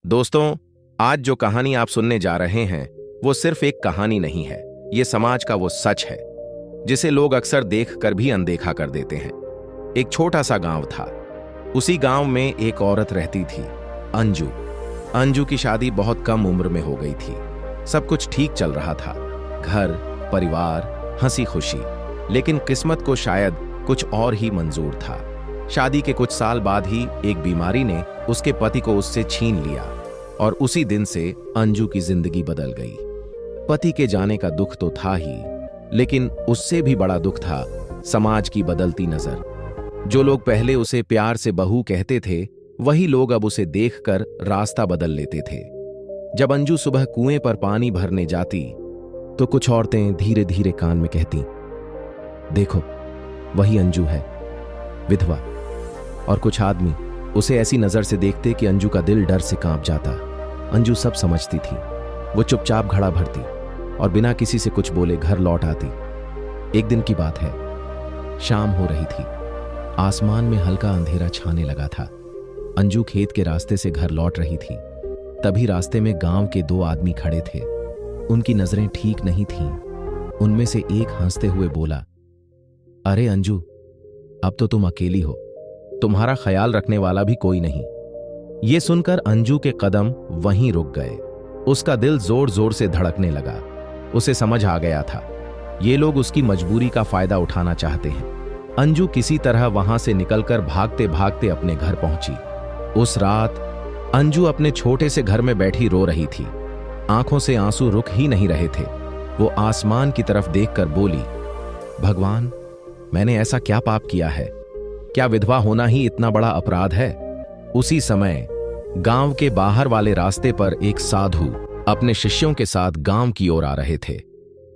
दोस्तों, आज जो कहानी आप सुनने जा रहे हैं वो सिर्फ एक कहानी नहीं है। ये समाज का वो सच है जिसे लोग अक्सर देखकर भी अनदेखा कर देते हैं। एक छोटा सा गांव था। उसी गांव में एक औरत रहती थी, अंजू। अंजू की शादी बहुत कम उम्र में हो गई थी। सब कुछ ठीक चल रहा था, घर, परिवार, हंसी खुशी। लेकिन किस्मत को शायद कुछ और ही मंजूर था। शादी के कुछ साल बाद ही एक बीमारी ने उसके पति को उससे छीन लिया और उसी दिन से अंजू की जिंदगी बदल गई। पति के जाने का दुख तो था ही, लेकिन उससे भी बड़ा दुख था समाज की बदलती नजर। जो लोग पहले उसे प्यार से बहू कहते थे, वही लोग अब उसे देखकर रास्ता बदल लेते थे। जब अंजू सुबह कुएं पर पानी भरने जाती तो कुछ औरतें धीरे धीरे कान में कहती, देखो वही अंजू है, विधवा। और कुछ आदमी उसे ऐसी नजर से देखते कि अंजू का दिल डर से कांप जाता। अंजू सब समझती थी। वो चुपचाप घड़ा भरती और बिना किसी से कुछ बोले घर लौट आती। एक दिन की बात है, शाम हो रही थी। आसमान में हल्का अंधेरा छाने लगा था। अंजू खेत के रास्ते से घर लौट रही थी। तभी रास्ते में गांव के दो आदमी खड़े थे। उनकी नजरें ठीक नहीं थीं। उनमें से एक हंसते हुए बोला, अरे अंजू, अब तो तुम अकेली हो, तुम्हारा ख्याल रखने वाला भी कोई नहीं। ये सुनकर अंजू के कदम वहीं रुक गए। उसका दिल जोर जोर से धड़कने लगा। उसे समझ आ गया था, ये लोग उसकी मजबूरी का फायदा उठाना चाहते हैं। अंजू किसी तरह वहां से निकलकर भागते भागते अपने घर पहुंची। उस रात अंजू अपने छोटे से घर में बैठी रो रही थी। आंखों से आंसू रुक ही नहीं रहे थे। वो आसमान की तरफ देखकर बोली, भगवान, मैंने ऐसा क्या पाप किया है? क्या विधवा होना ही इतना बड़ा अपराध है? उसी समय गांव के बाहर वाले रास्ते पर एक साधु अपने शिष्यों के साथ गांव की ओर आ रहे थे।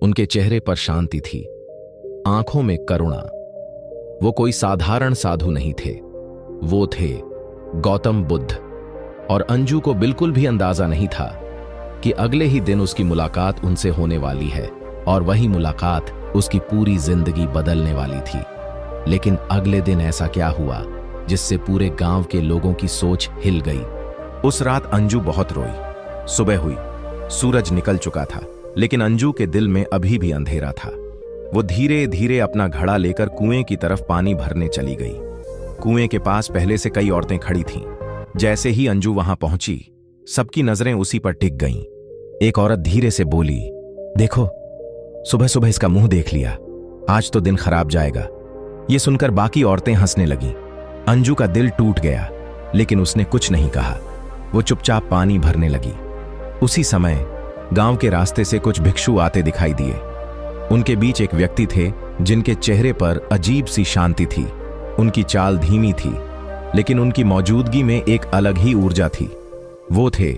उनके चेहरे पर शांति थी, आंखों में करुणा। वो कोई साधारण साधु नहीं थे, वो थे गौतम बुद्ध। और अंजू को बिल्कुल भी अंदाजा नहीं था कि अगले ही दिन उसकी मुलाकात उनसे होने वाली है और वही मुलाकात उसकी पूरी जिंदगी बदलने वाली थी। लेकिन अगले दिन ऐसा क्या हुआ जिससे पूरे गांव के लोगों की सोच हिल गई? उस रात अंजू बहुत रोई। सुबह हुई, सूरज निकल चुका था, लेकिन अंजू के दिल में अभी भी अंधेरा था। वो धीरे धीरे अपना घड़ा लेकर कुएं की तरफ पानी भरने चली गई। कुएं के पास पहले से कई औरतें खड़ी थीं। जैसे ही अंजू वहां पहुंची, सबकी नजरें उसी पर टिक गईं। एक औरत धीरे से बोली, देखो, सुबह सुबह इसका मुंह देख लिया, आज तो दिन खराब जाएगा। ये सुनकर बाकी औरतें हंसने लगीं। अंजू का दिल टूट गया, लेकिन उसने कुछ नहीं कहा। वो चुपचाप पानी भरने लगी। उसी समय गांव के रास्ते से कुछ भिक्षु आते दिखाई दिए। उनके बीच एक व्यक्ति थे जिनके चेहरे पर अजीब सी शांति थी। उनकी चाल धीमी थी, लेकिन उनकी मौजूदगी में एक अलग ही ऊर्जा थी। वो थे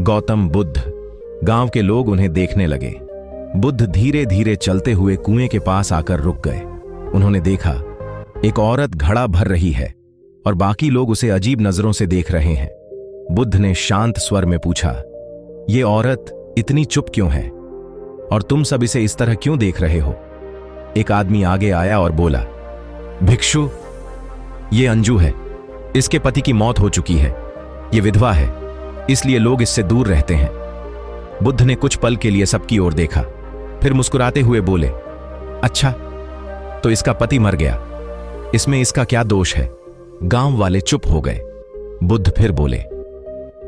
गौतम बुद्ध। गांव के लोग उन्हें देखने लगे। बुद्ध धीरे धीरे चलते हुए कुएं के पास आकर रुक गए। उन्होंने देखा, एक औरत घड़ा भर रही है और बाकी लोग उसे अजीब नजरों से देख रहे हैं। बुद्ध ने शांत स्वर में पूछा, ये औरत इतनी चुप क्यों है और तुम सब इसे इस तरह क्यों देख रहे हो? एक आदमी आगे आया और बोला, भिक्षु, ये अंजू है। इसके पति की मौत हो चुकी है। ये विधवा है, इसलिए लोग इससे दूर रहते हैं। बुद्ध ने कुछ पल के लिए सबकी ओर देखा, फिर मुस्कुराते हुए बोले, अच्छा, तो इसका पति मर गया, इसमें इसका क्या दोष है? गांव वाले चुप हो गए। बुद्ध फिर बोले,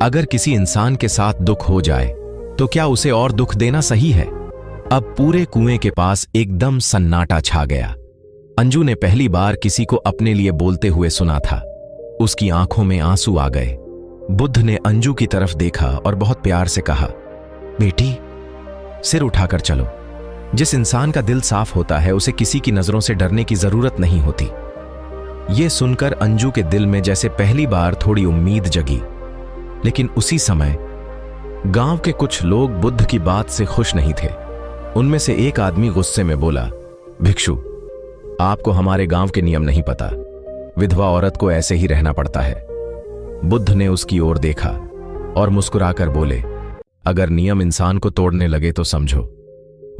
अगर किसी इंसान के साथ दुख हो जाए तो क्या उसे और दुख देना सही है? अब पूरे कुएं के पास एकदम सन्नाटा छा गया। अंजू ने पहली बार किसी को अपने लिए बोलते हुए सुना था। उसकी आंखों में आंसू आ गए। बुद्ध ने अंजू की तरफ देखा और बहुत प्यार से कहा, बेटी, सिर उठाकर चलो। जिस इंसान का दिल साफ होता है, उसे किसी की नजरों से डरने की जरूरत नहीं होती। यह सुनकर अंजू के दिल में जैसे पहली बार थोड़ी उम्मीद जगी। लेकिन उसी समय गांव के कुछ लोग बुद्ध की बात से खुश नहीं थे। उनमें से एक आदमी गुस्से में बोला, भिक्षु, आपको हमारे गांव के नियम नहीं पता। विधवा औरत को ऐसे ही रहना पड़ता है। बुद्ध ने उसकी ओर देखा और मुस्कुराकर बोले, अगर नियम इंसान को तोड़ने लगे तो समझो,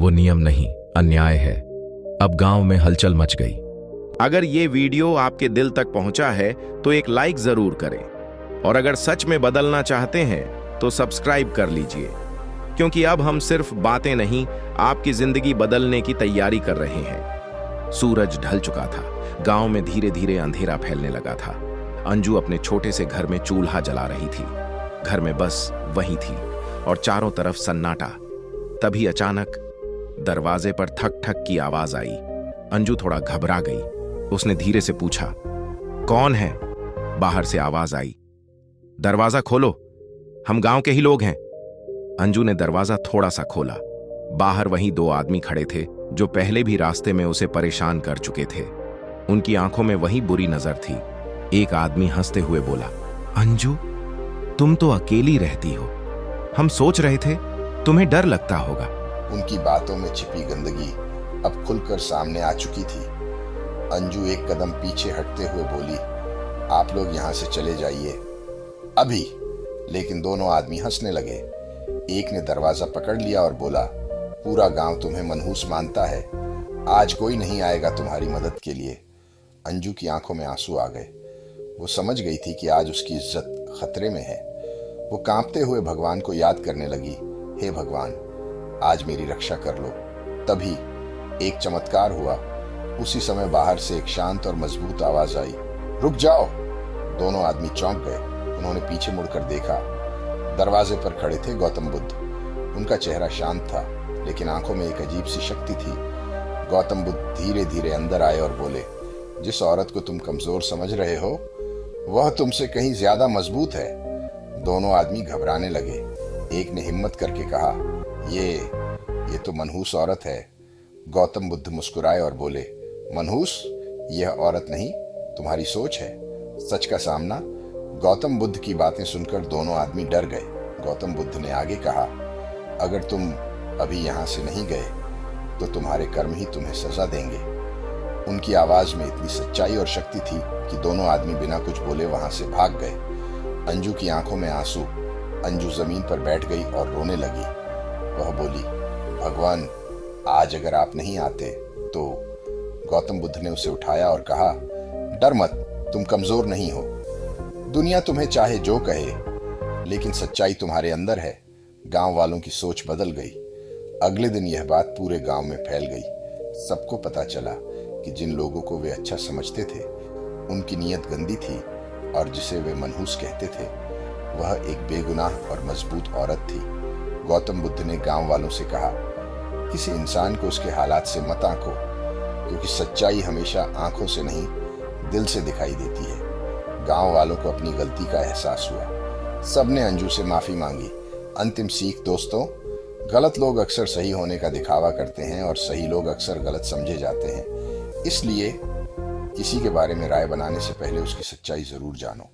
वो नियम नहीं, अन्याय है। अब गांव में हलचल मच गई। अगर ये वीडियो आपके दिल तक पहुंचा है तो एक लाइक जरूर करें, और अगर सच में बदलना चाहते हैं तो सब्सक्राइब कर लीजिए, क्योंकि अब हम सिर्फ बातें नहीं, आपकी जिंदगी बदलने की तैयारी कर रहे हैं। सूरज ढल चुका था। गांव में धीरे धीरे अंधेरा फैलने लगा था। अंजू अपने छोटे से घर में चूल्हा जला रही थी। घर में बस वही थी और चारों तरफ सन्नाटा। तभी अचानक दरवाजे पर ठक ठक की आवाज आई। अंजू थोड़ा घबरा गई। उसने धीरे से पूछा, कौन है? बाहर से आवाज आई, दरवाजा खोलो, हम गांव के ही लोग हैं। अंजू ने दरवाजा थोड़ा सा खोला। बाहर वहीं दो आदमी खड़े थे जो पहले भी रास्ते में उसे परेशान कर चुके थे। उनकी आंखों में वही बुरी नजर थी। एक आदमी हंसते हुए बोला, अंजू, तुम तो अकेली रहती हो। हम सोच रहे थे तुम्हें डर लगता होगा। उनकी बातों में छिपी गंदगी अब खुलकर सामने आ चुकी थी। अंजू एक कदम पीछे हटते हुए बोली, आप लोग यहाँ से चले जाइए अभी। लेकिन दोनों आदमी हंसने लगे। एक ने दरवाजा पकड़ लिया और बोला, पूरा गांव तुम्हें मनहूस मानता है, आज कोई नहीं आएगा तुम्हारी मदद के लिए। अंजू की आंखों में आंसू आ गए। वो समझ गई थी कि आज उसकी इज्जत खतरे में है। वो कांपते हुए भगवान को याद करने लगी, हे भगवान, आज मेरी रक्षा कर लो। तभी एक चमत्कार हुआ। उसी समय बाहर से एक शांत और मजबूत आवाज आई, रुक जाओ। दोनों आदमी चौंक गए। उन्होंने पीछे मुड़कर देखा। दरवाजे पर खड़े थे गौतम बुद्ध। उनका चेहरा शांत था, लेकिन आंखों में एक अजीब सी शक्ति थी। गौतम बुद्ध धीरे धीरे अंदर आए और बोले, जिस औरत को तुम कमजोर समझ रहे हो वह तुमसे कहीं ज्यादा मजबूत है। दोनों आदमी घबराने लगे। एक ने हिम्मत करके कहा, ये तो मनहूस औरत है। गौतम बुद्ध मुस्कुराए और बोले, मनहूस? यह औरत नहीं, तुम्हारी सोच है। सच का सामना। गौतम बुद्ध की बातें सुनकर दोनों आदमी डर गए। गौतम बुद्ध ने आगे कहा, अगर तुम अभी यहाँ से नहीं गए तो तुम्हारे कर्म ही तुम्हें सजा देंगे। उनकी आवाज में इतनी सच्चाई और शक्ति थी कि दोनों आदमी बिना कुछ बोले वहां से भाग गए। अंजू की आंखों में आंसू। अंजू जमीन पर बैठ गई और रोने लगी। वह बोली, भगवान, आज अगर आप नहीं आते तो। गौतम बुद्ध ने उसे उठाया और कहा, डर मत, तुम कमजोर नहीं हो। दुनिया तुम्हें चाहे जो कहे, लेकिन सच्चाई तुम्हारे अंदर है। गांव वालों की सोच बदल गई। अगले दिन यह बात पूरे गांव में फैल गई। सबको पता चला कि जिन लोगों को वे अच्छा समझते थे उनकी नीयत गंदी थी, और जिसे वे मनहूस कहते थे वह एक बेगुनाह और मजबूत औरत थी। गौतम बुद्ध ने गांव वालों से कहा, किसी इंसान को उसके हालात से मत आंको, क्योंकि सच्चाई हमेशा आंखों से नहीं, दिल से दिखाई देती है। गांव वालों को अपनी गलती का एहसास हुआ। सबने अंजू से माफी मांगी। अंतिम सीख दोस्तों, गलत लोग अक्सर सही होने का दिखावा करते हैं और सही लोग अक्सर गलत समझे जाते हैं। इसलिए किसी के बारे में राय बनाने से पहले उसकी सच्चाई जरूर जानो।